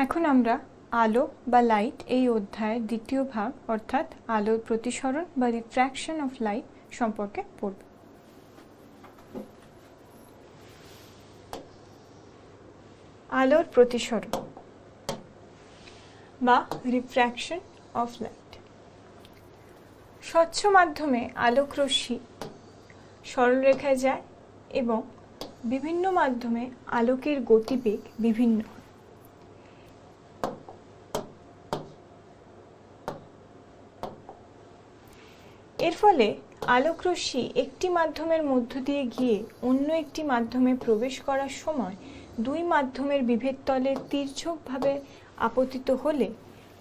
এখন আমরা আলো বা লাইট এই অধ্যায়ের দ্বিতীয় ভাগ অর্থাৎ আলোর প্রতিসরণ বা রিফ্র্যাকশন অফ লাইট সম্পর্কে পড়ব। আলোর প্রতিসরণ বা রিফ্র্যাকশন অফ লাইট। স্বচ্ছ মাধ্যমে আলোক রশ্মি সরলরেখায় যায় এবং বিভিন্ন মাধ্যমে আলোকের গতিবেগ বিভিন্ন। এর ফলে আলোক রশ্মি একটি মাধ্যমের মধ্য দিয়ে গিয়ে অন্য একটি মাধ্যমে প্রবেশ করার সময় দুই মাধ্যমের বিভেদ তলে তির্যকভাবে আপতিত হলে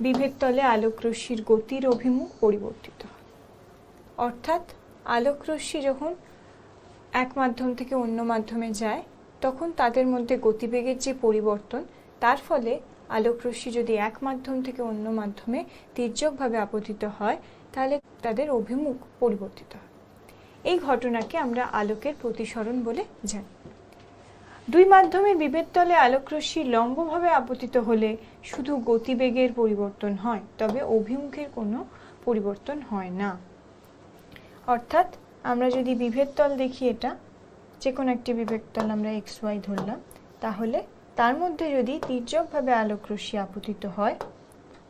বিভেদ তলে আলোক রশ্মির গতির অভিমুখ পরিবর্তিত হয়। অর্থাৎ আলোক রশ্মি যখন এক মাধ্যম থেকে অন্য মাধ্যমে যায় তখন তাদের মধ্যে গতিবেগের যে পরিবর্তন, তার ফলে আলোক রশ্মি যদি এক মাধ্যম থেকে অন্য মাধ্যমে তির্যকভাবে আপতিত হয় তাহলে তাদের অভিমুখ পরিবর্তিত হয়। এই ঘটনাকে আমরা আলোকের প্রতিসরণ বলে জানি। দুই মাধ্যমের বিভেদ তলে আলোক রশ্মি লম্বভাবে আপতিত হলে শুধু গতিবেগের পরিবর্তন হয়, তবে অভিমুখের কোনো পরিবর্তন হয় না। অর্থাৎ আমরা যদি বিভেদ তল দেখি, এটা যে কোনো একটি বিভেদ তল আমরা XY ধরলাম, তাহলে তার মধ্যে যদি তির্যকভাবে আলোক রশ্মি আপতিত হয়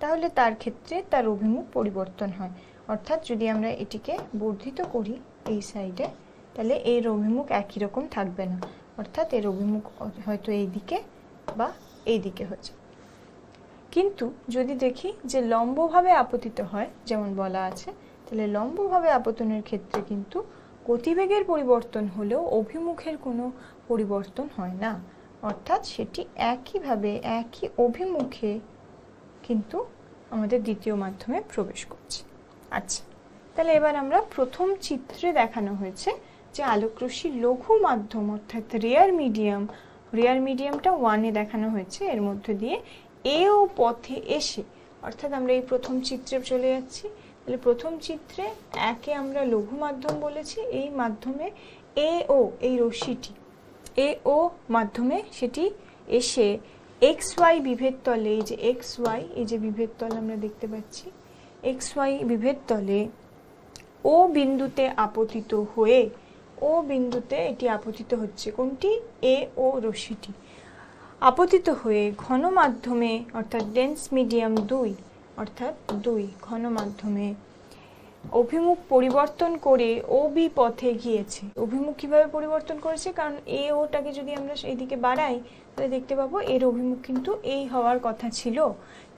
তাহলে তার ক্ষেত্রে তার অভিমুখ পরিবর্তন হয়। অর্থাৎ যদি আমরা এটিকে বর্ধিত করি এই সাইডে, তাহলে এর অভিমুখ একই রকম থাকবে না, অর্থাৎ এর অভিমুখ হয়তো এই দিকে বা এই দিকে হচ্ছে। কিন্তু যদি দেখি যে লম্বভাবে আপতিত হয়, যেমন বলা আছে, তাহলে লম্বভাবে আপতনের ক্ষেত্রে কিন্তু গতিবেগের পরিবর্তন হলেও অভিমুখের কোনো পরিবর্তন হয় না, অর্থাৎ সেটি একইভাবে একই অভিমুখে কিন্তু আমাদের দ্বিতীয় মাধ্যমে প্রবেশ করছে। আচ্ছা, তাহলে এবার আমরা প্রথম চিত্রে দেখানো হয়েছে যে আলোক রশ্মি লঘু মাধ্যম অর্থাৎ রেয়ার মিডিয়ামটা 1-এ দেখানো হয়েছে, এর মধ্যে দিয়ে এও পথে এসে, অর্থাৎ আমরা এই প্রথম চিত্রে চলে যাচ্ছি। তাহলে প্রথম চিত্রে 1-এ আমরা লঘু মাধ্যম বলেছি, এই মাধ্যমে এও, এই রশ্মিটি এও মাধ্যমে সেটি এসে XY বিভেদ তলে, এই যে XY, এই যে বিভেদ তল আমরা দেখতে পাচ্ছি, XY বিভেদ তলে ও বিন্দুতে আপতিত হয়ে, ও বিন্দুতে এটি আপতিত হচ্ছে, কোনটি? এও রশ্মিটি আপতিত হয়ে ঘন মাধ্যমে অর্থাৎ ডেন্স মিডিয়াম 2 অর্থাৎ 2 ঘন মাধ্যমে অভিমুখ পরিবর্তন করে OB পথে গিয়েছে। অভিমুখ কিভাবে পরিবর্তন করেছে? কারণ এওটাকে যদি আমরা এইদিকে বাড়াই তাহলে দেখতে পাবো এর অভিমুখ কিন্তু এই হওয়ার কথা ছিল,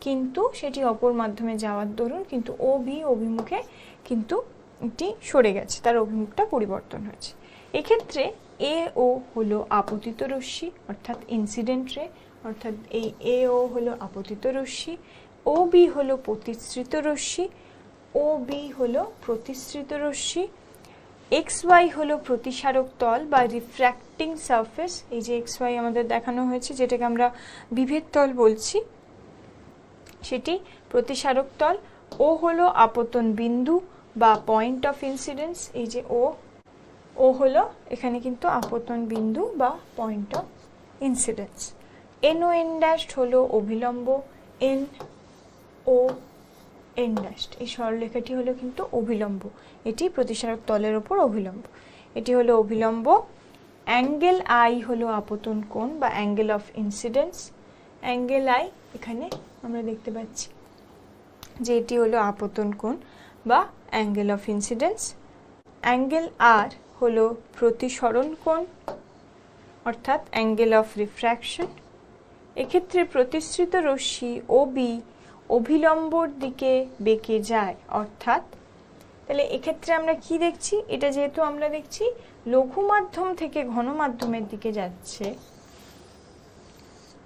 কিন্তু সেটি অপর মাধ্যমে যাওয়ার দরুন কিন্তু OB অভিমুখে কিন্তু এটি সরে গেছে, তার অভিমুখটা পরিবর্তন হয়েছে। এক্ষেত্রে এও হলো আপতিত রশ্মি অর্থাৎ ইনসিডেন্ট রে, অর্থাৎ এই এও হলো আপতিত রশ্মি, OB হলো প্রতিসৃত রশ্মি, OB হলো প্রতিসৃত রশ্মি, XY হলো প্রতিসারক তল বা রিফ্র্যাক্টিং সারফেস। এই যে XY আমাদের দেখানো হয়েছে, যেটাকে আমরা বিভেদ তল বলছি, সেটি প্রতিসারক তল। ও হলো আপতন বিন্দু বা পয়েন্ট অফ ইনসিডেন্স, এই যে ও হলো এখানে কিন্তু আপতন বিন্দু বা point of incidence. NO N' হলো অভিলম্ব, NO N', এই সরলরেখাটি হলো কিন্তু অভিলম্ব, এটি প্রতিসারক তলের ওপর অভিলম্ব, এটি হলো অভিলম্ব। অ্যাঙ্গেল I হলো আপতন কোণ বা angle of incidence, angle I এখানে আমরা দেখতে পাচ্ছি যে এটি হলো আপতন কোণ বা angle of incidence. Angle R হলো প্রতিসরণ কোণ অর্থাৎ অ্যাঙ্গেল অফ রিফ্র্যাকশন। এক্ষেত্রে প্রতিসৃত রশ্মি OB অভিলম্বর দিকে বেঁকে যায়, অর্থাৎ তাহলে এক্ষেত্রে আমরা কি দেখছি? এটা যেহেতু আমরা দেখছি লঘু মাধ্যম থেকে ঘন মাধ্যমের দিকে যাচ্ছে,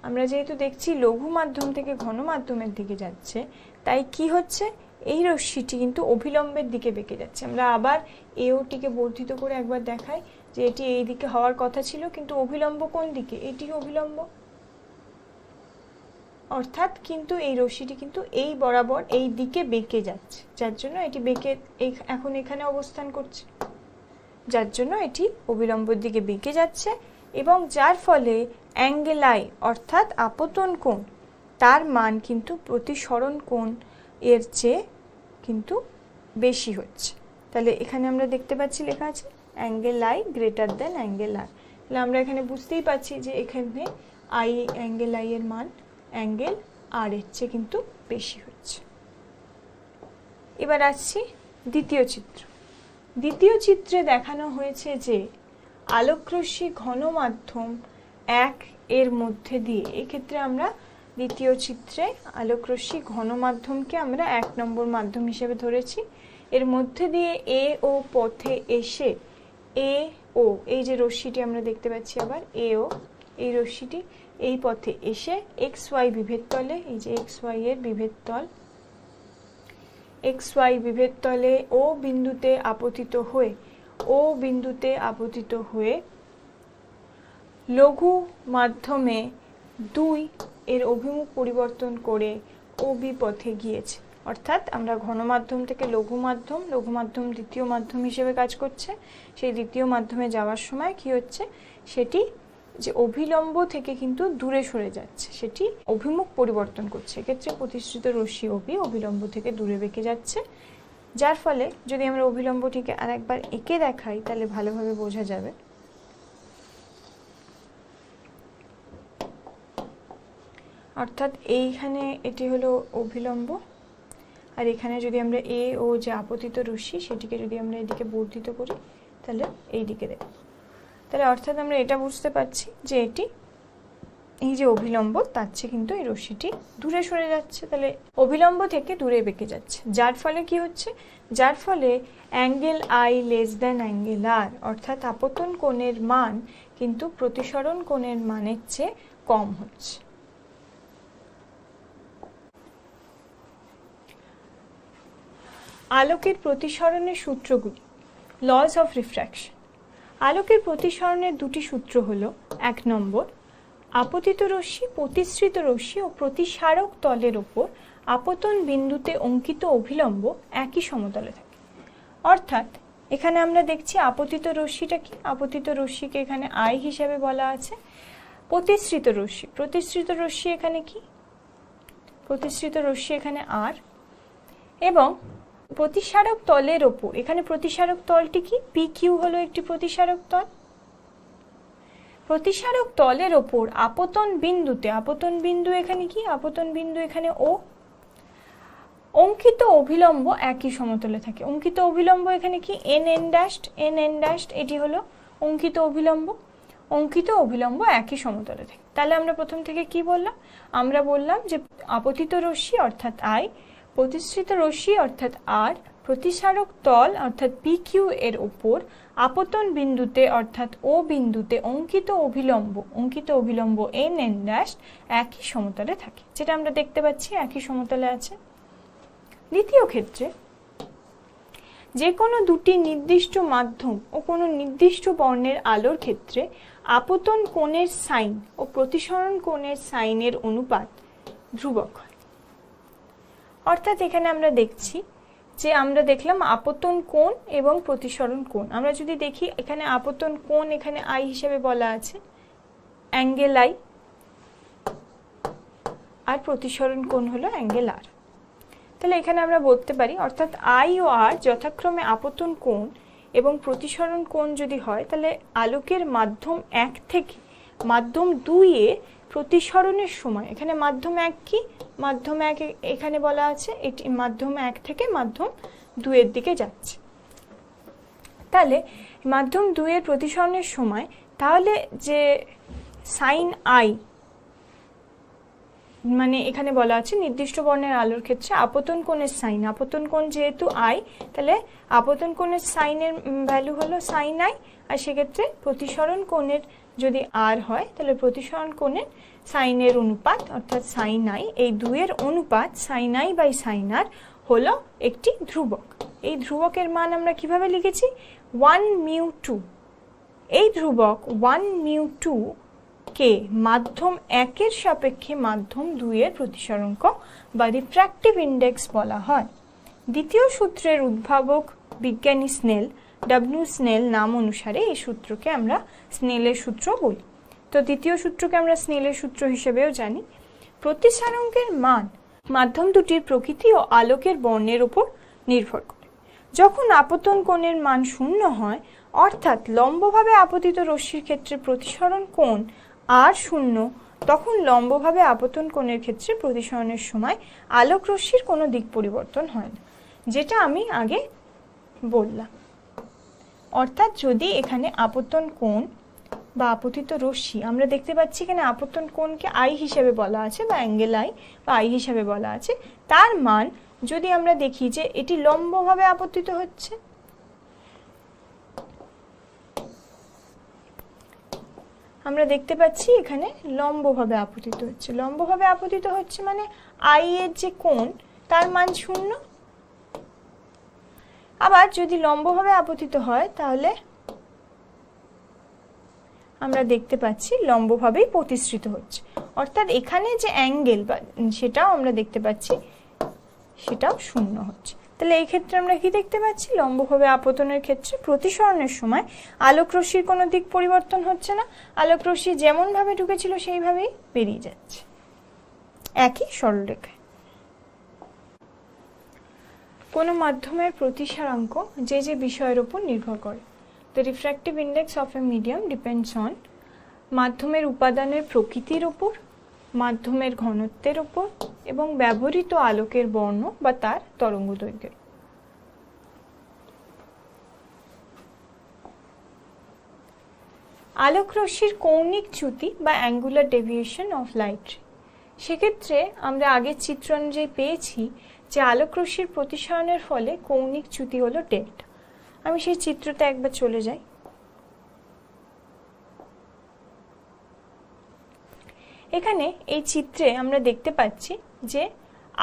আমরা যেহেতু দেখছি লঘু মাধ্যম থেকে ঘন মাধ্যমের দিকে যাচ্ছে, তাই কি হচ্ছে? এই রশ্মিটি কিন্তু অভিলম্বের দিকে বেঁকে যাচ্ছে। আমরা আবার এওটিকে বর্ধিত করে একবার দেখাই যে এটি এই দিকে হওয়ার কথা ছিল, কিন্তু অভিলম্ব কোন দিকে? এটি অভিলম্ব, অর্থাৎ কিন্তু এই রশ্মিটি কিন্তু এই বরাবর এই দিকে বেঁকে যাচ্ছে, যার জন্য এটি বেঁকে এখন এখানে অবস্থান করছে, যার জন্য এটি অবিলম্বর দিকে বেঁকে যাচ্ছে এবং যার ফলে অ্যাঙ্গেল I অর্থাৎ আপতন কোণ তার মান কিন্তু প্রতিসরণ কোণ এর চেয়ে কিন্তু বেশি হচ্ছে। তাহলে এখানে আমরা দেখতে পাচ্ছি লেখা আছে angle I greater than angle R. তাহলে আমরা এখানে বুঝতেই পারছি যে এখানে আই অ্যাঙ্গেল আই এর মান অ্যাঙ্গেল আর এর চেয়ে কিন্তু বেশি হচ্ছে। এবার আসছি দ্বিতীয় চিত্র। দ্বিতীয় চিত্রে দেখানো হয়েছে যে আলোকরশ্মি ঘন মাধ্যম 1 এর মধ্যে দিয়ে, এক্ষেত্রে আমরা দ্বিতীয় চিত্রে আলোকরশ্মি ঘন মাধ্যমকে আমরা 1 নম্বর মাধ্যম হিসেবে ধরেছি। এর মধ্যে দিয়ে এ ও পথে এসে এ ও, এই যে রশ্মিটি আমরা দেখতে পাচ্ছি আবার এ ও, এই রশ্মিটি এই পথে এসে এক্স ওয়াই বিভেদ তলে, এই যে এক্স ওয়াই এর বিভেদ তল, এক্স ওয়াই বিভেদ তলে ও বিন্দুতে আপতিত হয়ে লঘু মাধ্যমে 2 এর অভিমুখ পরিবর্তন করে ও বি পথে গিয়েছে। অর্থাৎ আমরা ঘন মাধ্যম থেকে লঘু মাধ্যম দ্বিতীয় মাধ্যম হিসেবে কাজ করছে। সেই দ্বিতীয় মাধ্যমে যাওয়ার সময় কি হচ্ছে, সেটি যে অভিলম্ব থেকে কিন্তু দূরে সরে যাচ্ছে, সেটি অভিমুখ পরিবর্তন করছে। এক্ষেত্রে প্রতিসৃত রশ্মি ওবি অভিলম্ব থেকে দূরে বেঁকে যাচ্ছে, যার ফলে যদি আমরা অভিলম্বটিকে আরেকবার এঁকে দেখাই তাহলে ভালোভাবে বোঝা যাবে। অর্থাৎ এইখানে এটি হলো অভিলম্ব, আর এখানে যদি আমরা এ ও যে আপতিত রশ্মি সেটিকে যদি আমরা এদিকে বর্ধিত করি তাহলে এই দিকে দেখব। তাহলে অর্থাৎ আমরা এটা বুঝতে পারছি যে এটি এই যে অভিলম্ব তার চেয়ে কিন্তু এই রশ্মিটি দূরে সরে যাচ্ছে, তাহলে অভিলম্ব থেকে দূরে বেঁকে যাচ্ছে, যার ফলে কি হচ্ছে, যার ফলে angle I less than angle R, অর্থাৎ আপতন কোণের মান কিন্তু প্রতিসরণ কোণের মানের চেয়ে কম হচ্ছে। আলোকের প্রতিসরণের সূত্রগুলি, লজ অফ রিফ্র্যাকশন। আলোকের প্রতিসরণের দুটি সূত্র হলো, 1 নম্বর, আপতিত রশ্মি, প্রতিসৃত রশ্মি ও প্রতিসারক তলের ওপর আপতন বিন্দুতে অঙ্কিত অভিলম্ব একই সমতলে থাকে। অর্থাৎ এখানে আমরা দেখছি আপতিত রশ্মিটা কি, আপতিত রশ্মিকে এখানে আই হিসেবে বলা আছে। প্রতিসৃত রশ্মি এখানে কি, প্রতিসৃত রশ্মি এখানে আর, এবং প্রতিসারক তলের ওপর, এখানে প্রতিসারক তলটি কি, পি কিউ হলো একটি প্রতিসারক তল। প্রতিসারক তলের ওপর আপতন বিন্দু এখানে কি, আপতন বিন্দু এখানে ও, অঙ্কিত অভিলম্ব একই সমতলে থাকে। অঙ্কিত অভিলম্ব এখানে কি, এন এন ড্যাশড, এটি হলো অঙ্কিত অভিলম্ব একই সমতলে থাকে। তাহলে আমরা প্রথম থেকে কি বললাম, আমরা বললাম যে আপতিত রশ্মি অর্থাৎ আই, প্রতিসৃত রশ্মি অর্থাৎ আর, প্রতিসারক তল অর্থাৎ পি কিউ এর উপর আপতন বিন্দুতে অর্থাৎ ও বিন্দুতে অঙ্কিত অভিলম্ব এন এন ড্যাশ একই সমতলে থাকে, যেটা আমরা দেখতে পাচ্ছি একই সমতলে আছে। দ্বিতীয় ক্ষেত্রে যে কোনো দুটি নির্দিষ্ট মাধ্যম ও কোনো নির্দিষ্ট বর্ণের আলোর ক্ষেত্রে আপতন কোণের সাইন ও প্রতিসরণ কোণের সাইনের অনুপাত ধ্রুবক হয়। অর্থাৎ এখানে আমরা দেখছি যে আমরা দেখলাম আপতন কোণ এবং প্রতিসরণ কোণ। আমরা যদি দেখি এখানে আপতন কোণ এখানে আই হিসেবে বলা আছে, অ্যাঙ্গেল আই, আর প্রতিসরণ কোণ হলো অ্যাঙ্গেল আর। তাহলে এখানে আমরা বলতে পারি অর্থাৎ আই ও আর যথাক্রমে আপতন কোণ এবং প্রতিসরণ কোণ যদি হয়, তাহলে আলোকের মাধ্যম 1 থেকে মাধ্যম 2 এ প্রতিসরণের সময়, এখানে মাধ্যম 1 কি, মাধ্যম 1 এখানে বলা আছে এটি মাধ্যম 1 থেকে মাধ্যম 2 এর দিকে যাচ্ছে। তাহলে মাধ্যম 2 এর প্রতিসরণের সময় তাহলে যে সাইন আই, মানে এখানে বলা আছে নির্দিষ্ট বর্ণের আলোর ক্ষেত্রে আপতন কোণের সাইন, আপতন কোণ যেহেতু আই, তাহলে আপতন কোণের সাইনের ভ্যালু হলো সাইন আই, আর সেক্ষেত্রে প্রতিসরণ কোণের যদি আর হয় তাহলে প্রতিসরণ কোণের সাইনের অনুপাত অর্থাৎ সাইন আই, এই দুয়ের অনুপাত সাইন আই বাই সাইন আর হলো একটি ধ্রুবক। এই ধ্রুবকের মান আমরা কিভাবে লিখেছি, 1μ2। এই ধ্রুবক 1μ2 কে মাধ্যম 1 এর সাপেক্ষে মাধ্যম 2 এর প্রতিসরাঙ্ক বা রিফ্র্যাক্টিভ ইন্ডেক্স বলা হয়। দ্বিতীয় সূত্রের উদ্ভাবক বিজ্ঞানী স্নেল, ডব্লিউ স্নেল নাম অনুসারে এই সূত্রকে আমরা স্নেলের সূত্র বলি। তো দ্বিতীয় সূত্রকে আমরা স্নেলের সূত্র হিসেবেও জানি। প্রতিসারাঙ্কের মান মাধ্যম দুটির প্রকৃতি ও আলোকের বর্ণের উপর নির্ভর করে। যখন আপতন কোণের মান শূন্য হয়, অর্থাৎ লম্বভাবে আপতিত রশ্মির ক্ষেত্রে প্রতিসরণ কোণ আর শূন্য, তখন লম্বভাবে আপতন কোণের ক্ষেত্রে প্রতিসরণের সময় আলোক রশ্মির কোনো দিক পরিবর্তন হয় না, যেটা আমি আগে বললাম। অর্থাৎ যদি এখানে আপতন কোণ বা আপতিত রশ্মি, আমরা দেখতে পাচ্ছি এখানে আপতন কোণকে আই হিসেবে বলা আছে বা অ্যাঙ্গেল আই বা আই হিসেবে বলা আছে, তার মান যদি আমরা দেখি যে এটি লম্বভাবে আপতিত হচ্ছে, আমরা দেখতে পাচ্ছি এখানে লম্বভাবে আপতিত হচ্ছে। লম্বভাবে আপতিত হচ্ছে মানে আই এর যে কোণ তার মান শূন্য। আবার যদি লম্বভাবে আপতিত হয় তাহলে আমরা দেখতে পাচ্ছি লম্বভাবেই প্রতিসৃত হচ্ছে, অর্থাৎ এখানে যে অ্যাঙ্গেল বা সেটাও আমরা দেখতে পাচ্ছি সেটাও শূন্য হচ্ছে। তাহলে এই ক্ষেত্রে আমরা কি দেখতে পাচ্ছি? লম্বভাবে আপতনের ক্ষেত্রে প্রতিসরণের সময় আলোক রশ্মির কোনো দিক পরিবর্তন হচ্ছে না, আলোক রশ্মি যেমন ভাবে ঢুকেছিল সেইভাবেই বেরিয়ে যাচ্ছে একই সরলরেখায়। কোনো মাধ্যমের প্রতিসারাঙ্ক যে যে বিষয়ের উপর নির্ভর করে। The refractive index of a medium depends on মাধ্যমের উপাদানের প্রকৃতির উপর, মাধ্যমের ঘনত্বের উপর এবং ব্যবহৃত আলোকের বর্ণ বা তার তরঙ্গদৈর্ঘ্যের। আলোক রশ্মির কৌণিক চ্যুতি বা অ্যাঙ্গুলার ডেভিয়েশন অফ লাইট রে, সেক্ষেত্রে আমরা আগের চিত্র অনুযায়ী পেয়েছি যে আলোক রশ্মির প্রতিসরণের ফলে কৌণিক চ্যুতি হলো ডেল্টা। আমি সেই চিত্রতে একবার চলে যাই। এখানে এই চিত্রে আমরা দেখতে পাচ্ছি যে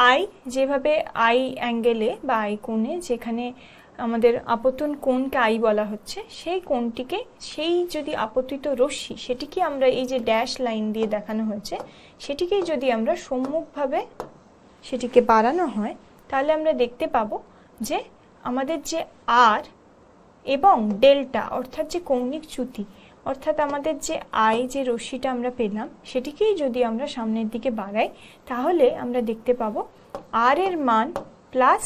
আই যেভাবে আই অ্যাঙ্গেলে বা আই কোণে যেখানে আমাদের আপতন কোণকে আই বলা হচ্ছে, সেই কোণটিকে সেই যদি আপতিত রশ্মি সেটিকে আমরা এই যে ড্যাশ লাইন দিয়ে দেখানো হয়েছে সেটিকেই যদি আমরা সম্মুখভাবে সেটিকে বাড়ানো হয় তাহলে আমরা দেখতে পাবো যে আমাদের যে আর এবং ডেল্টা অর্থাৎ যে কৌণিক চ্যুতি অর্থাৎ আমাদের যে আই যে রশ্মিটা আমরা পেলাম সেটিকেই যদি আমরা সামনের দিকে বাড়াই তাহলে আমরা দেখতে পাবো আর এর মান প্লাস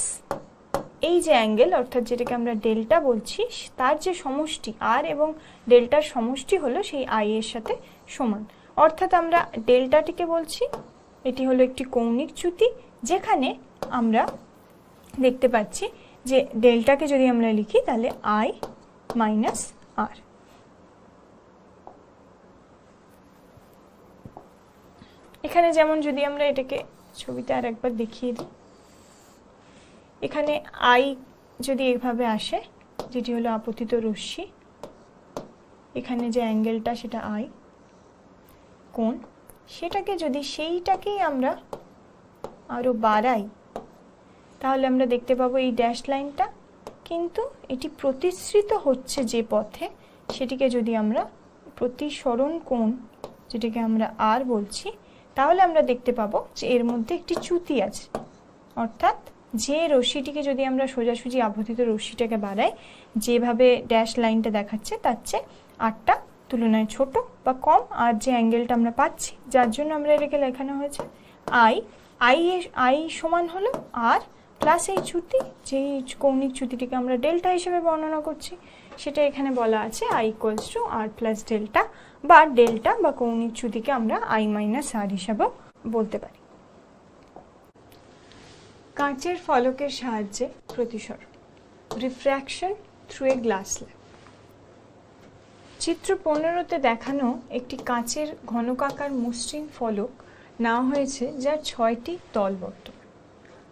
এই যে অ্যাঙ্গেল অর্থাৎ যেটাকে আমরা ডেল্টা বলছি তার যে সমষ্টি আর এবং ডেল্টার সমষ্টি হলো সেই আই এর সাথে সমান। অর্থাৎ আমরা ডেল্টাটিকে বলছি এটি হলো একটি কৌণিক চ্যুতি, যেখানে আমরা দেখতে পাচ্ছি যে ডেল্টাকে যদি আমরা লিখি তাহলে আই মাইনাস আর। এখানে যেমন যদি আমরা এটাকে ছবিতে আর একবার দেখিয়ে দিই, এখানে আই যদি এভাবে আসে যেটি হলো আপতিত রশ্মি, এখানে যে অ্যাঙ্গেলটা সেটা আই কোণ, সেটাকে যদি সেইটাকেই আমরা আরো বাড়াই তাহলে আমরা দেখতে পাবো এই ড্যাশ লাইনটা কিন্তু এটি প্রতিসৃত হচ্ছে যে পথে সেটিকে যদি আমরা প্রতিসরণ কোণ যেটাকে আমরা আর বলছি তাহলে আমরা দেখতে পাবো যে এর মধ্যে একটি চ্যুতি আছে। অর্থাৎ যে রশ্মিটিকে যদি আমরা সোজাসুজি আপতিত রশ্মিটাকে বাড়াই যেভাবে ড্যাশ লাইনটা দেখাচ্ছে তার চেয়ে আরটা তুলনায় ছোট বা কম, আর যে অ্যাঙ্গেলটা আমরা পাচ্ছি যার জন্য আমরা এটাকে লেখানো হয়েছে আই সমান হলো আর প্লাস এই চ্যুতি, যেই কৌণিক চ্যুতিটিকে আমরা ডেল্টা হিসেবে বর্ণনা করছি সেটা এখানে বলা আছে I equals to r plus delta, বা ডেল্টা বা কৌণিক চ্যুতিকে আমরা আই মাইনাস আর হিসাবেও বলতে পারি। কাঁচের ফলকের সাহায্যে প্রতিসরণ, refraction through a glass slab. চিত্র 15তে দেখানো একটি কাঁচের ঘনকাকার মসৃণ ফলক নেওয়া হয়েছে যার 6টি তল বর্তমান।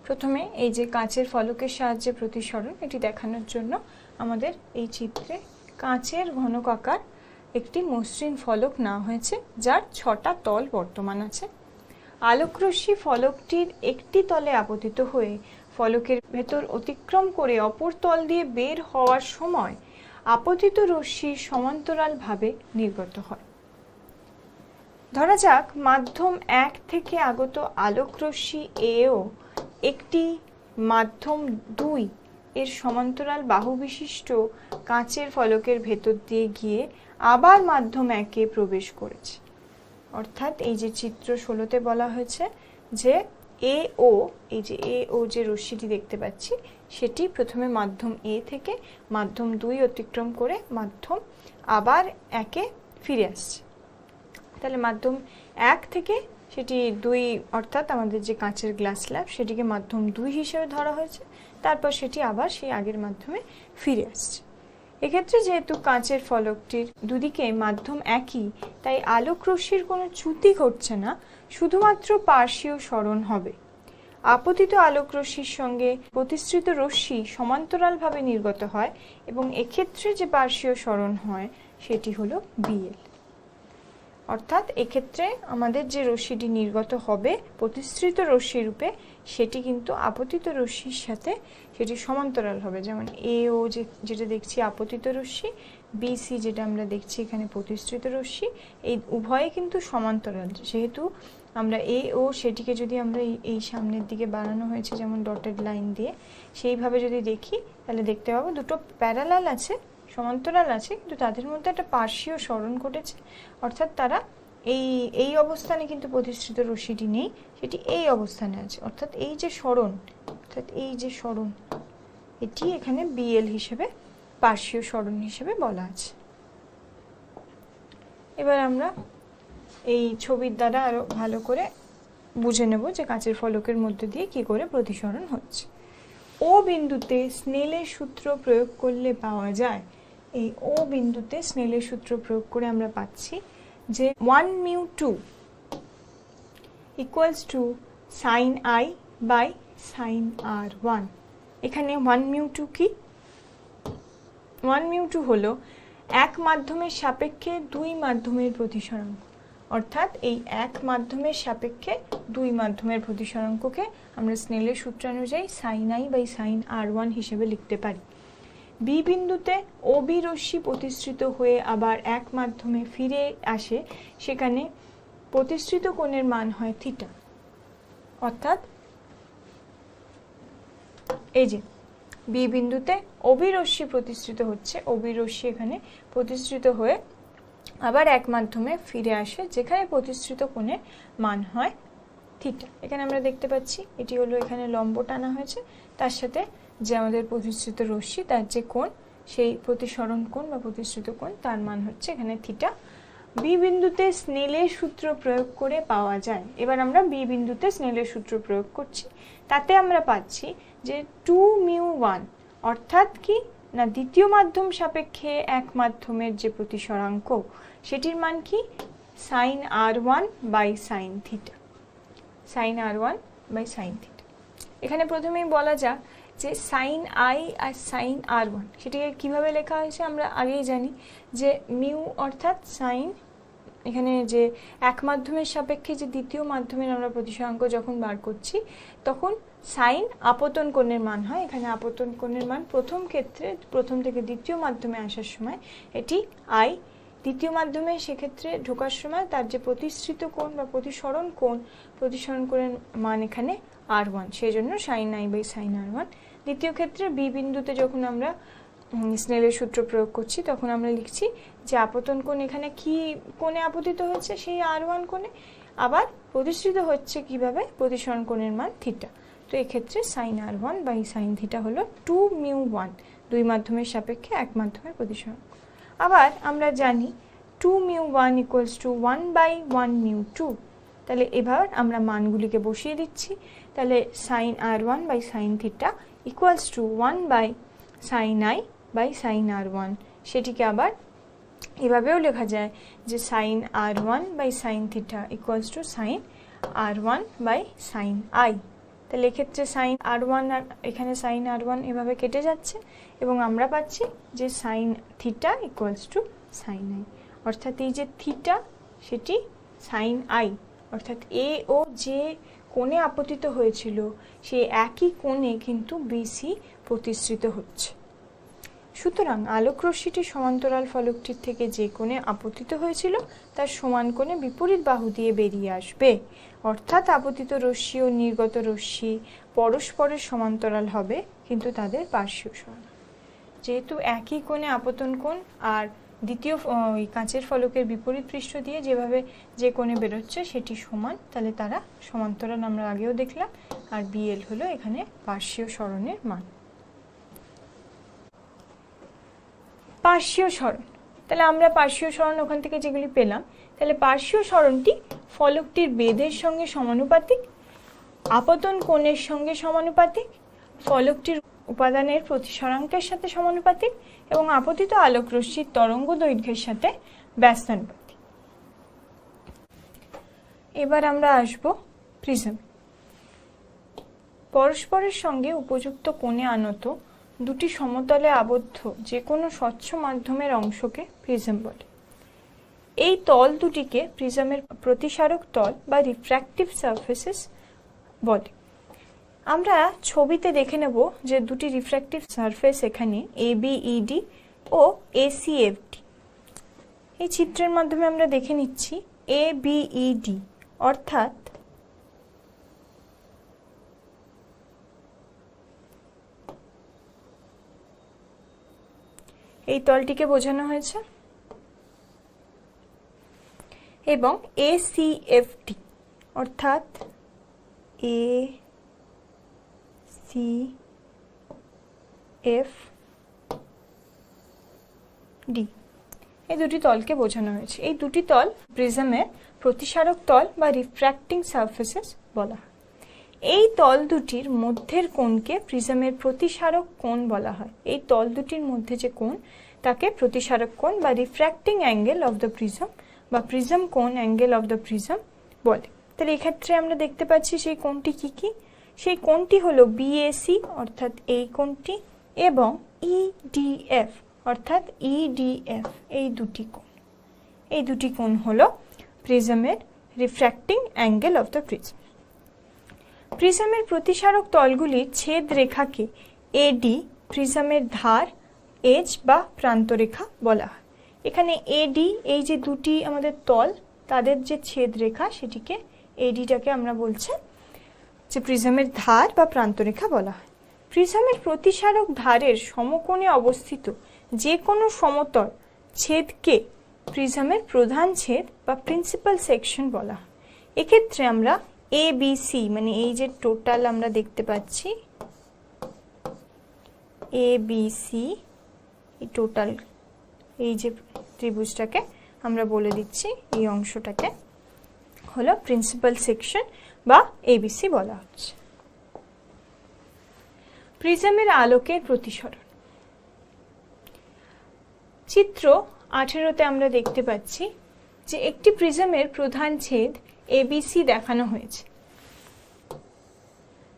প্রথমে এই যে কাঁচের ফলকের সাহায্যে প্রতিসরণ এটি দেখানোর জন্য আমাদের এই চিত্রে কাঁচের ঘনকাকার একটি মসৃণ ফলক নেওয়া হয়েছে যার 6টা তল বর্তমান আছে। আলোকরশ্মি ফলকটির একটি তলে আপতিত হয়ে ফলকের ভেতর অতিক্রম করে অপর তল দিয়ে বের হওয়ার সময় আপতিত রশ্মির সমান্তরালভাবে নির্গত হয়। ধরা যাক মাধ্যম 1 থেকে আগত আলোকরশ্মি এও একটি মাধ্যম 2 এর সমান্তরাল বাহু বিশিষ্ট কাঁচের ফলকের ভেতর দিয়ে গিয়ে আবার মাধ্যম 1 এ প্রবেশ করেছে। অর্থাৎ এই যে চিত্র 16তে বলা হয়েছে যে এ ও, এই যে এ ও যে রশ্মিটি দেখতে পাচ্ছি সেটি প্রথমে মাধ্যম এ থেকে মাধ্যম 2 অতিক্রম করে মাধ্যম আবার 1-এ ফিরে আসছে। তাহলে মাধ্যম 1 থেকে সেটি 2, অর্থাৎ আমাদের যে কাঁচের গ্লাস স্ল্যাব সেটিকে মাধ্যম 2 হিসেবে ধরা হয়েছে, তারপর সেটি আবার সেই আগের মাধ্যমে ফিরে আসছে। এক্ষেত্রে যেহেতু কাঁচের ফলকটির দুদিকে মাধ্যম একই, তাই আলোক রশ্মির কোনো চ্যুতি ঘটছে না, শুধুমাত্র পার্শ্বীয় সরণ হবে। আপতিত আলোক রশ্মির সঙ্গে প্রতিসৃত রশ্মি সমান্তরালভাবে নির্গত হয় এবং এক্ষেত্রে যে পার্শ্বীয় সরণ হয় সেটি হলো বিএল। অর্থাৎ এক্ষেত্রে আমাদের যে রশ্মিটি নির্গত হবে প্রতিসৃত রশ্মি রূপে সেটি কিন্তু আপতিত রশ্মির সাথে সেটি সমান্তরাল হবে। যেমন এ ও যেটা দেখছি আপতিত রশ্মি, বিসি যেটা আমরা দেখছি এখানে প্রতিসৃত রশ্মি, এই উভয়ে কিন্তু সমান্তরাল। যেহেতু আমরা এ ও সেটিকে যদি আমরা এই সামনের দিকে বাড়ানো হয়েছে যেমন ডটেড লাইন দিয়ে, সেইভাবে যদি দেখি তাহলে দেখতে পাবো দুটো প্যারালাল আছে, সমান্তরাল আছে, কিন্তু তাদের মধ্যে একটা পার্শ্বীয় সরণ ঘটেছে। অর্থাৎ তারা এই অবস্থানে কিন্তু প্রতিসৃত রশ্মিটি নেই, সেটি এই অবস্থানে আছে। অর্থাৎ এই যে সরণ, এটি এখানে বিএল হিসেবে পার্শ্বীয় সরণ হিসেবে বলা আছে। এবার আমরা এই ছবির দ্বারা আরো ভালো করে বুঝে নেব যে কাঁচের ফলকের মধ্যে দিয়ে কি করে প্রতিসরণ হচ্ছে। ও বিন্দুতে স্নেলের সূত্র প্রয়োগ করলে পাওয়া যায়, এই ও বিন্দুতে স্নেলের সূত্র প্রয়োগ করে আমরা পাচ্ছি যে 1μ2 equals to sine I by sine r1। এখানে 1μ2 কি? 1μ2 হলো এক মাধ্যমের সাপেক্ষে 2 মাধ্যমের প্রতিসরাঙ্ক। অর্থাৎ এই এক মাধ্যমের সাপেক্ষে 2 মাধ্যমের প্রতিসরাঙ্ককে আমরা স্নেলের সূত্রানুযায়ী sine I by sine r1 হিসেবে লিখতে পারি। বি বিন্দুতে ওবি রশ্মি প্রতিসৃত হয়ে আবার এক মাধ্যমে ফিরে আসে, সেখানে প্রতিসৃত কোণের মান হয় থিটা। অর্থাৎ এই যে বি বিন্দুতে ওবি রশ্মি প্রতিসৃত হচ্ছে, ওবি রশ্মি এখানে প্রতিসৃত হয়ে আবার এক মাধ্যমে ফিরে আসে, যেখানে প্রতিসৃত কোণের মান হয় থিটা। এখানে আমরা দেখতে পাচ্ছি এটি হলো এখানে লম্ব টানা হয়েছে, তার সাথে যে আমাদের প্রতিসৃত রশ্মি তার যে কোণ, সেই প্রতিসরণ কোণ বা প্রতিসৃত কোণ, তার মান হচ্ছে এখানে থিটা। বি বিন্দুতে স্নেলের সূত্র প্রয়োগ করে পাওয়া যায়। এবার আমরা বি বিন্দুতে স্নেলের সূত্র প্রয়োগ করছি, তাতে আমরা পাচ্ছি যে 2μ1, অর্থাৎ কি না দ্বিতীয় মাধ্যম সাপেক্ষে এক মাধ্যমের যে প্রতিসরাঙ্ক সেটির মান কি sine r1 by sine theta, sine r1 by sine theta. এখানে প্রথমেই বলা যাক যে sign I R sign r1 সেটিকে কিভাবে লেখা হয়েছে আমরা আগেই জানি যে মিউ অর্থাৎ সাইন, এখানে যে এক মাধ্যমের সাপেক্ষে যে দ্বিতীয় মাধ্যমের আমরা প্রতিসরাঙ্ক যখন বার করছি তখন সাইন আপতন কোণের মান হয়। এখানে আপতন কোণের মান প্রথম ক্ষেত্রে প্রথম থেকে দ্বিতীয় মাধ্যমে আসার সময় এটি আই, দ্বিতীয় মাধ্যমে সেক্ষেত্রে ঢোকার সময় তার যে প্রতিসৃত কোণ বা প্রতিসরণ কোণের মান এখানে r1, সেই জন্য sign I by sine r1। দ্বিতীয় ক্ষেত্রে বি বিন্দুতে যখন আমরা স্নেলের সূত্র প্রয়োগ করছি তখন আমরা লিখছি যে আপতন কোণ এখানে কি কোণে আপতিত হচ্ছে, সেই r1 কোণে, আবার প্রতিসৃত হচ্ছে কিভাবে, প্রতিসরণ কোণের মান থিটা। তো এক্ষেত্রে sign r1 by sine theta হলো 2μ1, 2 মাধ্যমের সাপেক্ষে এক মাধ্যমের প্রতিসরণ। আবার আমরা জানি 2μ1 ইকুয়ালস টু 1 বাই 1μ2। তাহলে এবার আমরা মানগুলিকে বসিয়ে দিচ্ছি। তাহলে sine r1 by sine theta equals to 1 by sine I by sine r1। সেটিকে আবার এভাবেও লেখা যায় যে sine r1 by sine theta equals to sine r1 by sine I. তাহলে এক্ষেত্রে সাইন r1 আর এখানে সাইন r1 এভাবে কেটে যাচ্ছে এবং আমরা পাচ্ছি যে sine theta equals to sine I. অর্থাৎ এই যে থিটা সেটি সাইন আই, অর্থাৎ এ ও যে কোণে আপতিত হয়েছিল সেই একই কোণে কিন্তু বিসি প্রতিসৃত হচ্ছে। সুতরাং আলোক রশ্মিটি সমান্তরাল ফলকটির থেকে যে কোণে আপতিত হয়েছিল তার সমান কোণে বিপরীত বাহু দিয়ে বেরিয়ে আসবে। অর্থাৎ আপতিত রশ্মি ও নির্গত রশ্মি পরস্পরের সমান্তরাল হবে, কিন্তু তাদের পার্শ্বীয় সরণ। যেহেতু একই কোণে আপতন কোণ আর দ্বিতীয় ওই কাঁচের ফলকের বিপরীত পৃষ্ঠ দিয়ে যেভাবে যে কোণে বেরোচ্ছে সেটি সমান, তাহলে তারা সমান্তরাল আমরা আগেও দেখলাম। আর বিএল হলো এখানে পার্শ্বীয় সরণের মান। পার্শ্বীয় সরণ, তাহলে আমরা পার্শ্বীয় সরণ ওখান থেকে যেগুলি পেলাম, তাহলে পার্শ্বীয় সরণটি ফলকটির বেধের সঙ্গে সমানুপাতিক, আপতন কোণের সঙ্গে সমানুপাতিক, ফলকটির উপাদানের প্রতিসরাঙ্কের সাথে সমানুপাতিক এবং আপতিত আলোক রশ্মির তরঙ্গ দৈর্ঘ্যের সাথে ব্যস্তানুপাতিক। এবার আমরা আসব প্রিজম। পরস্পরের সঙ্গে উপযুক্ত কোণে আনত দুটি সমতলে আবদ্ধ যে কোনো স্বচ্ছ মাধ্যমের অংশকে প্রিজম বলে। এই তল দুটিকে প্রিজমের প্রতিসারক তল বা রিফ্র্যাক্টিভ সারফেসেস বলে। আমরা ছবিতে দেখে নেব যে দুটি রিফ্র্যাক্টিভ সারফেস এখানে ABED ও ACFD। এই চিত্রের মাধ্যমে আমরা দেখে নিচ্ছি ABED অর্থাৎ এই তলটিকে বোঝানো হয়েছে, এবং ACFD অর্থাৎ ACFD এই দুটি তলকে বোঝানো হয়েছে। এই দুটি তল প্রিজমের প্রতিসারক তল বা রিফ্র্যাক্টিং সারফেসেস বলা হয়। এই তল দুটির মধ্যের কোণকে প্রিজমের প্রতিসারক কোণ বলা হয়। এই তল দুটির মধ্যে যে কোণ তাকে প্রতিসারক কোণ বা refracting angle of the prism বা প্রিজম কোণ অ্যাঙ্গেল অফ দ্য প্রিজম বলে। তাহলে এক্ষেত্রে আমরা দেখতে পাচ্ছি সেই কোণটি কি কি। সেই কোণটি হলো BAC অর্থাৎ এই কোণটি এবং EDF অর্থাৎ EDF এই দুটি কোণ। এই দুটি কোণ হলো প্রিজমের refracting angle of the prism. প্রিজমের প্রতিসারক তলগুলির ছেদ রেখাকে AD, প্রিজমের ধার এজ বা প্রান্তরেখা বলা হয়। এখানে AD এই যে দুটি আমাদের তল তাদের যে ছেদ রেখা সেটিকে ADটাকে আমরা বলছি যে প্রিজমের ধার বা প্রান্তরেখা বলা হয়। প্রিজমের প্রতিসারক ধারের সমকোণে অবস্থিত যে কোনো সমতল ছেদকে প্রিজমের প্রধান ছেদ বা প্রিন্সিপাল সেকশন বলা হয়। এক্ষেত্রে আমরা ABC মানে এই যে টোটাল আমরা দেখতে পাচ্ছি ABC এই টোটাল এই যে ত্রিভুজটাকে আমরা বলে দিচ্ছি এই অংশটাকে হলো প্রিন্সিপাল সেকশন বা ABC বলা হচ্ছে। প্রিজমের আলোকের প্রতিসরণ। চিত্র 18তে আমরা দেখতে পাচ্ছি যে একটি প্রিজমের প্রধান ছেদ ABC দেখানো হয়েছে,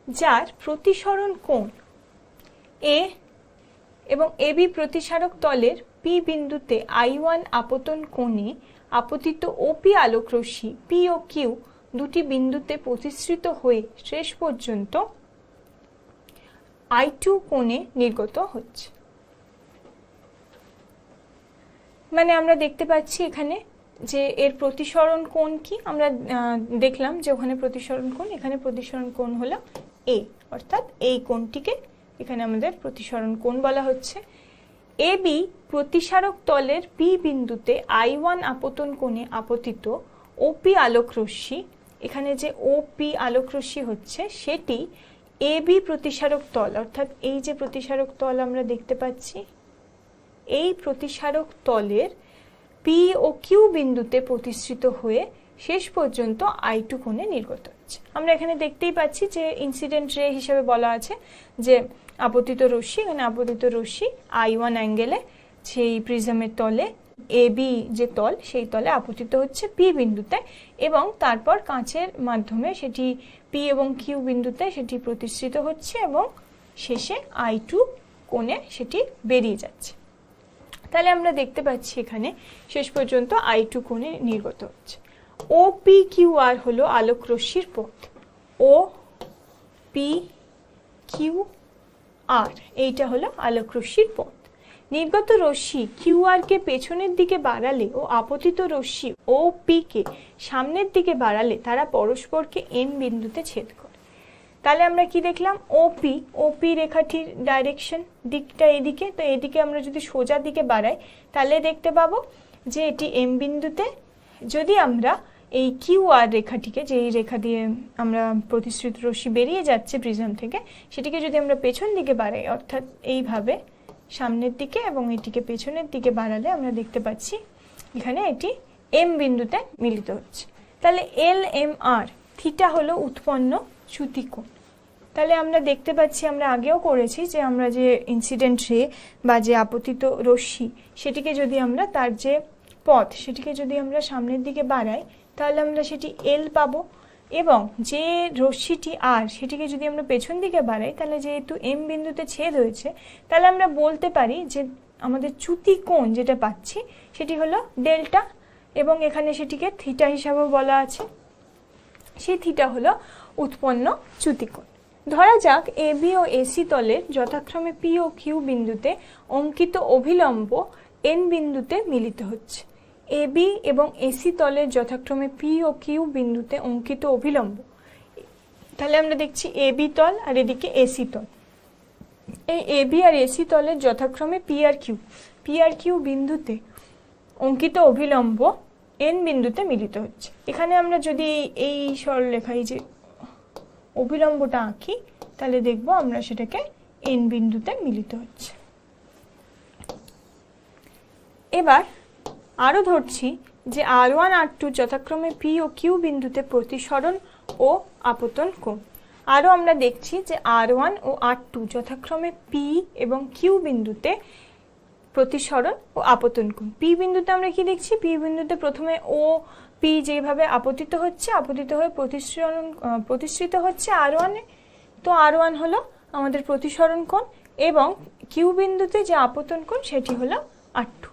যার প্রতিসরণ কোণ A এবং AB প্রতিসারক তলের P বিন্দুতে I1 আপতন কোণে আপতিত OP আলোক রশ্মি P ও Q দুটি বিন্দুতে প্রতিসৃত হয়ে শেষ পর্যন্ত I2 কোণে নির্গত হচ্ছে। মানে আমরা দেখতে পাচ্ছি এখানে যে এর প্রতিসরণ কোণ কি, আমরা দেখলাম যে ওখানে প্রতিসরণ কোণ, এখানে প্রতিসরণ কোণ হলো A অর্থাৎ এই কোণটিকে এখানে আমাদের প্রতিসরণ কোণ বলা হচ্ছে। AB প্রতিসারক তলের P বিন্দুতে I1 আপতন কোণে আপতিত OP আলোক রশ্মি, এখানে যে OP আলোক রশ্মি হচ্ছে সেটি AB প্রতিসারক তল অর্থাৎ এই যে প্রতিসারক তল আমরা দেখতে পাচ্ছি এই প্রতিসারক তলের P ও Q বিন্দুতে প্রতিসৃত হয়ে শেষ পর্যন্ত I2 কোণে নির্গত হচ্ছে। আমরা এখানে দেখতেই পাচ্ছি যে ইনসিডেন্ট রে হিসেবে বলা আছে যে আপতিত রশ্মি, এখানে আপতিত রশ্মি I1 অ্যাঙ্গেলে সেই প্রিজমের তলে AB যে তল সেই তলে আপতিত হচ্ছে P বিন্দুতে এবং তারপর কাঁচের মাধ্যমে সেটি P এবং Q বিন্দুতে সেটি প্রতিসৃত হচ্ছে এবং শেষে I2 কোণে সেটি বেরিয়ে যাচ্ছে। তাহলে আমরা দেখতে পাচ্ছি এখানে শেষ পর্যন্ত I2 কোণে নির্গত হচ্ছে। OPQR হলো আলোক রশ্মির পথ। OPQR এইটা হলো আলোক রশ্মির পথ। নির্গত রশ্মি QR কে পেছনের দিকে বাড়ালে ও আপতিত রশ্মি OP কে সামনের দিকে বাড়ালে তারা পরস্পরকে N বিন্দুতে ছেদ করে। তাহলে আমরা কি দেখলাম, ওপি রেখাটির ডাইরেকশন দিকটা এদিকে, তো এদিকে আমরা যদি সোজা দিকে বাড়াই তাহলে দেখতে পাবো যে এটি এম বিন্দুতে। যদি আমরা এই কিউ আর রেখাটিকে, যে এই রেখা দিয়ে আমরা প্রতিশ্রুত রশ্মি বেরিয়ে যাচ্ছে প্রিজম থেকে, সেটিকে যদি আমরা পেছন দিকে বাড়াই, অর্থাৎ এইভাবে সামনের দিকে এবং এটিকে পেছনের দিকে বাড়ালে আমরা দেখতে পাচ্ছি এখানে এটি এম বিন্দুতে মিলিত হচ্ছে। তাহলে এল এম আর থিটা হলো উৎপন্ন চ্যুতিকোণ। তাহলে আমরা দেখতে পাচ্ছি, আমরা আগেও করেছি যে আমরা যে ইনসিডেন্ট রে বা যে আপতিত রশ্মি সেটিকে যদি আমরা তার যে পথ সেটিকে যদি আমরা সামনের দিকে বাড়াই তাহলে আমরা সেটি এল পাবো, এবং যে রশ্মিটি আর সেটিকে যদি আমরা পেছন দিকে বাড়াই তাহলে যেহেতু এম বিন্দুতে ছেদ হয়েছে তাহলে আমরা বলতে পারি যে আমাদের চ্যুতিকোণ যেটা পাচ্ছি সেটি হলো ডেল্টা, এবং এখানে সেটিকে থিটা হিসাবেও বলা আছে। সেই থিটা হলো উৎপন্ন চ্যুতিকোণ। ধরা যাক এ বি ও এসি তলের যথাক্রমে পি ও কিউ বিন্দুতে অঙ্কিত অভিলম্ব এন বিন্দুতে মিলিত হচ্ছে। এ বি এবং এসি তলের যথাক্রমে পি ও কিউ বিন্দুতে অঙ্কিত অভিলম্ব, তাহলে আমরা দেখছি এ বি তল আর এদিকে এসি তল। এই এ বি আর এসি তলের যথাক্রমে পি আর কিউ বিন্দুতে অঙ্কিত অভিলম্ব এন বিন্দুতে মিলিত হচ্ছে। এখানে আমরা যদি এই সরলরেখায় যে অভিলম্বটা আঁকি তাহলে দেখব আমরা সেটাকে এন বিন্দুতে মিলিত হচ্ছে। এবার আরও ধরছি যে R1 R2 যথাক্রমে পি ও কিউ বিন্দুতে প্রতিসরণ ও আপতন কোণ। আরও আমরা দেখছি যে R1 ও R2 যথাক্রমে পি এবং কিউ বিন্দুতে প্রতিসরণ ও আপতন কোণ। পি বিন্দুতে আমরা কি দেখছি, পি বিন্দুতে প্রথমে ও পি যেভাবে আপতিত হয়ে প্রতিসৃত হচ্ছে R1 এ, তো R1 হলো আমাদের প্রতিসরণ কোণ, এবং কিউ বিন্দুতে যে আপতন কোণ সেটি হলো R2।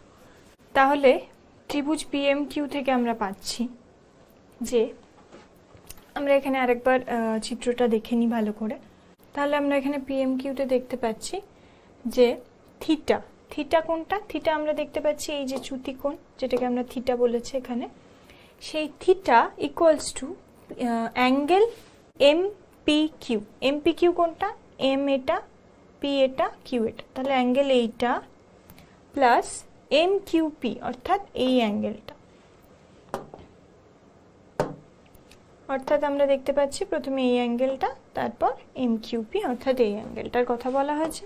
তাহলে ত্রিভুজ PMQ থেকে আমরা পাচ্ছি যে, আমরা এখানে আরেকবার চিত্রটা দেখে নিই ভালো করে। তাহলে আমরা এখানে PMQতে দেখতে পাচ্ছি যে থিটা কোণটা, থিটা আমরা দেখতে পাচ্ছি এই যে চ্যুতিকোণ যেটাকে আমরা থিটা বলেছি এখানে, সেই theta equals to angle MPQ। MPQ কোণটা, এম এটা, পি এটা, কিউ এটা, তাহলে অ্যাঙ্গেল এইটা প্লাস MQP অর্থাৎ এই অ্যাঙ্গেলটা, অর্থাৎ আমরা দেখতে পাচ্ছি প্রথমে এই অ্যাঙ্গেলটা তারপর MQP অর্থাৎ এই অ্যাঙ্গেলটার কথা বলা হয়েছে।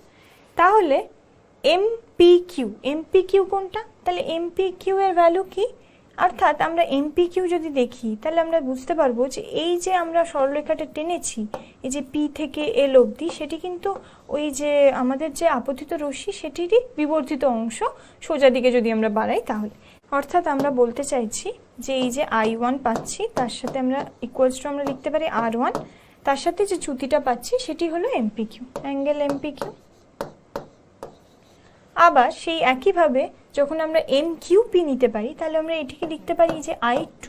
তাহলে MPQ কোনটা, তাহলে MPQ এর ভ্যালু কি, অর্থাৎ আমরা MPQ যদি দেখি তাহলে আমরা বুঝতে পারবো যে এই যে আমরা সরলরেখাটা টেনেছি এই যে পি থেকে এল অবধি, সেটি কিন্তু ওই যে আমাদের যে আপতিত রশ্মি সেটিরই বিবর্ধিত অংশ সোজা দিকে যদি আমরা বাড়াই তাহলে, অর্থাৎ আমরা বলতে চাইছি যে এই যে I1 পাচ্ছি তার সাথে আমরা ইকুয়ালস টু আমরা লিখতে পারি R1, তার সাথে যে চ্যুতিটা পাচ্ছি সেটি হলো MPQ, অ্যাঙ্গেল MPQ। আবার সেই একইভাবে যখন আমরা MQP নিতে পারি তাহলে আমরা এটিকে লিখতে পারি যে I2,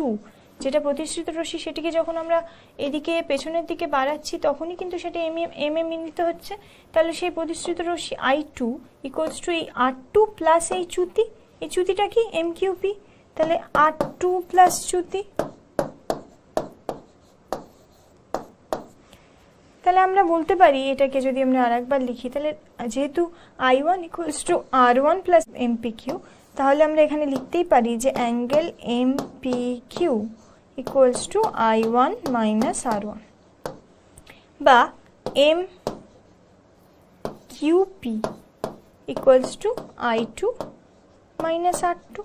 যেটা প্রতিসৃত রশ্মি সেটিকে যখন আমরা এদিকে পেছনের দিকে বাড়াচ্ছি তখনই কিন্তু সেটা এম মিলিত হচ্ছে। তাহলে সেই প্রতিসৃত রশ্মি I2 ইকুয়ালস টু এই R2 প্লাস এই চ্যুতিটা কি MQP, তাহলে R2 প্লাস চ্যুতি। তাহলে আমরা বলতে পারি এটাকে যদি আমরা আরেকবার লিখি, তাহলে যেহেতু I1 equals to R1 plus MPQ, তাহলে আমরা এখানে লিখতেই পারি যে angle MPQ equals to I1 minus R1, বা MQP equals to I2 minus R2।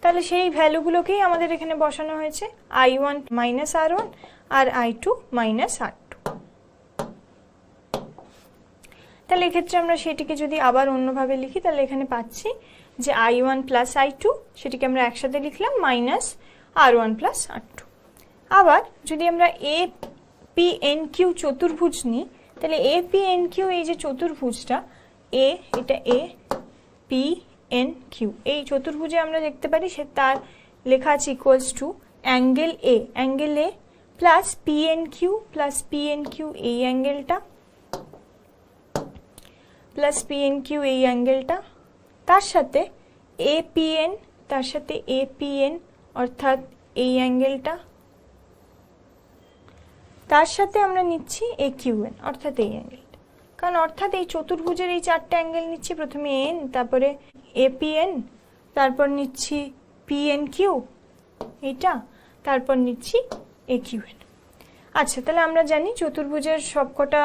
তাহলে সেই ভ্যালুগুলোকেই আমাদের এখানে বসানো হয়েছে, I1 মাইনাস R1 আর I2 মাইনাস R2। তাহলে এক্ষেত্রে আমরা সেটিকে যদি আবার অন্যভাবে লিখি তাহলে এখানে পাচ্ছি যে I1 প্লাস I2, সেটিকে আমরা একসাথে লিখলাম মাইনাস R1 প্লাস R2। আবার যদি আমরা APNQ চতুর্ভুজ নিই তাহলে APNQ এই যে চতুর্ভুজটা এটা APNQ, এই চতুর্ভুজে আমরা দেখতে পারি সে তার লেখা আছে equals to angle A plus PNQ এই অ্যাঙ্গেলটা প্লাস PNQ এই অ্যাঙ্গেলটা, তার সাথে APN অর্থাৎ এই অ্যাঙ্গেলটা, তার সাথে আমরা নিচ্ছি এ কিউ এন, অর্থাৎ এই অ্যাঙ্গেল। কারণ অর্থাৎ এই চতুর্ভুজের এই চারটে অ্যাঙ্গেল নিচ্ছি, প্রথমে এন, তারপরে এপিএন, তারপর নিচ্ছি পিএন কিউ এইটা, তারপর নিচ্ছি এ কিউ এন। আচ্ছা, তাহলে আমরা জানি চতুর্ভুজের সবকটা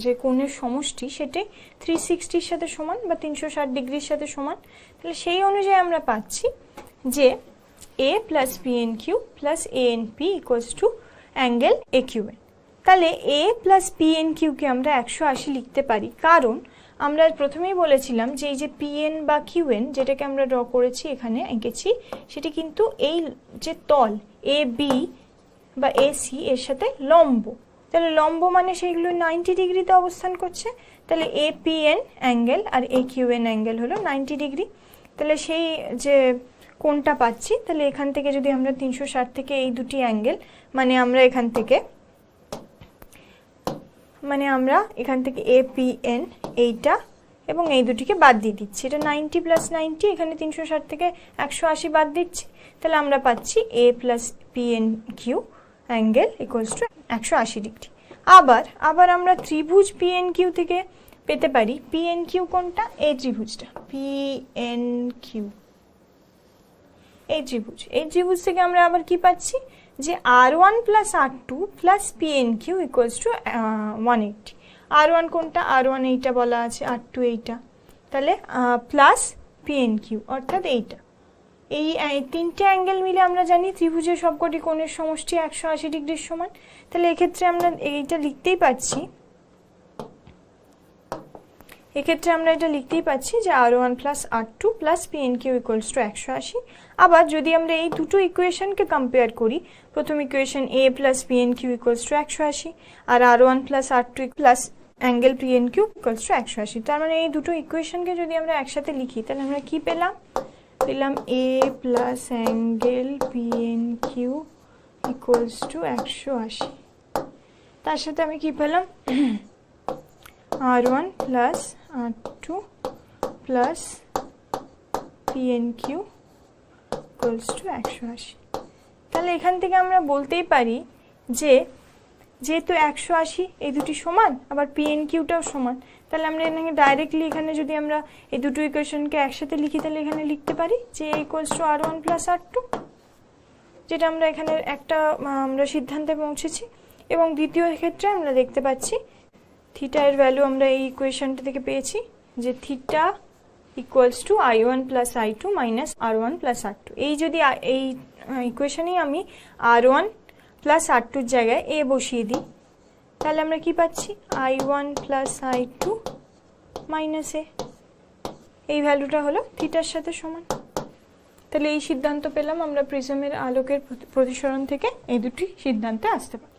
যে কোণের সমষ্টি সেটি 360-র সাথে সমান বা 360 ডিগ্রির সাথে সমান। তাহলে সেই অনুযায়ী আমরা পাচ্ছি যে A plus PN Q plus AN P equals to angle A Q N. তাহলে এ প্লাস পিএন কিউকে আমরা 180 লিখতে পারি, কারণ আমরা প্রথমেই বলেছিলাম যে এই যে পিএন বা কিউএন যেটাকে আমরা ড্র করেছি, এখানে এঁকেছি, সেটি কিন্তু এই যে তল এ বি বা এসি এর সাথে লম্ব। তাহলে লম্ব মানে সেইগুলো 90 ডিগ্রিতে অবস্থান করছে। তাহলে এ পিএন অ্যাঙ্গেল আর এ কিউএন অ্যাঙ্গেল হলো 90 ডিগ্রি। তাহলে সেই যে কোণটা পাচ্ছি, তাহলে এখান থেকে যদি আমরা 360 থেকে এই দুটি অ্যাঙ্গেল মানে আমরা এখান থেকে এ পিএন এইটা এবং এই দুটিকে বাদ দিয়ে দিচ্ছি, এটা 90 প্লাস 90, এখানে 360 থেকে 180 বাদ দিচ্ছি, তাহলে আমরা পাচ্ছি A plus PN Q angle equals to 180 degree. আবার আমরা ত্রিভুজ পিএন কিউ থেকে পেতে পারি পিএন কিউ কোনটা, এই ত্রিভুজটা পিএন কিউ, এই ত্রিভুজ থেকে আমরা আবার কি পাচ্ছি যে R1 plus R2 plus PN Q equals to 180। R1 কোনটা, R1 এইটা বলা আছে, R2 এইটা, তাহলে প্লাস পিএন কিউ অর্থাৎ এইটা। এই তিনটে অ্যাঙ্গেল মিলে আমরা জানি ত্রিভুজের সবকটি কোণের সমষ্টি 180 ডিগ্রির সমান। তাহলে এক্ষেত্রে আমরা এইটা লিখতেই পাচ্ছি, যে R1 plus R2 plus PN Q equals to 180। আবার যদি আমরা এই দুটো ইকুয়েশনকে কম্পেয়ার করি, প্রথম ইকুয়েশন এ plus PN Q equals to 180 আর R1 plus R2 plus angle PN Q equals to 180। তার মানে এই দুটো ইকুয়েশনকে যদি আমরা একসাথে লিখি, তাহলে আমরা কি পেলাম A plus angle PN Q equals to 180। তার সাথে আমি কি পেলাম R1 plus R2 plus PN Q equals to 180। তাহলে এখান থেকে আমরা বলতেই পারি যে যেহেতু 180 এই দুটি সমান, আবার পিএন কিউটাও সমান, তাহলে আমরা এখানে ডাইরেক্টলি এখানে যদি আমরা এই দুটো ইকুয়েশনকে একসাথে লিখি, তাহলে এখানে লিখতে পারি যে equals to R1 plus R2, যেটা আমরা এখানে আমরা সিদ্ধান্তে পৌঁছেছি। এবং দ্বিতীয় ক্ষেত্রে আমরা দেখতে পাচ্ছি থিটা এর ভ্যালু আমরা এই ইকুয়েশনটা থেকে পেয়েছি যে theta equals two I1 plus I2 minus R1 plus R2। এই যদি এই ইকুয়েশনেই আমি R1 প্লাস R2 জায়গায় এ বসিয়ে দিই, তাহলে আমরা কি পাচ্ছি I1 প্লাস I2 মাইনাস এ, এই ভ্যালুটা হলো থিটার সাথে সমান। তাহলে এই সিদ্ধান্ত পেলাম আমরা প্রিজমের আলোকের প্রতিসরণ থেকে, এই দুটি সিদ্ধান্তে আসতে পারি।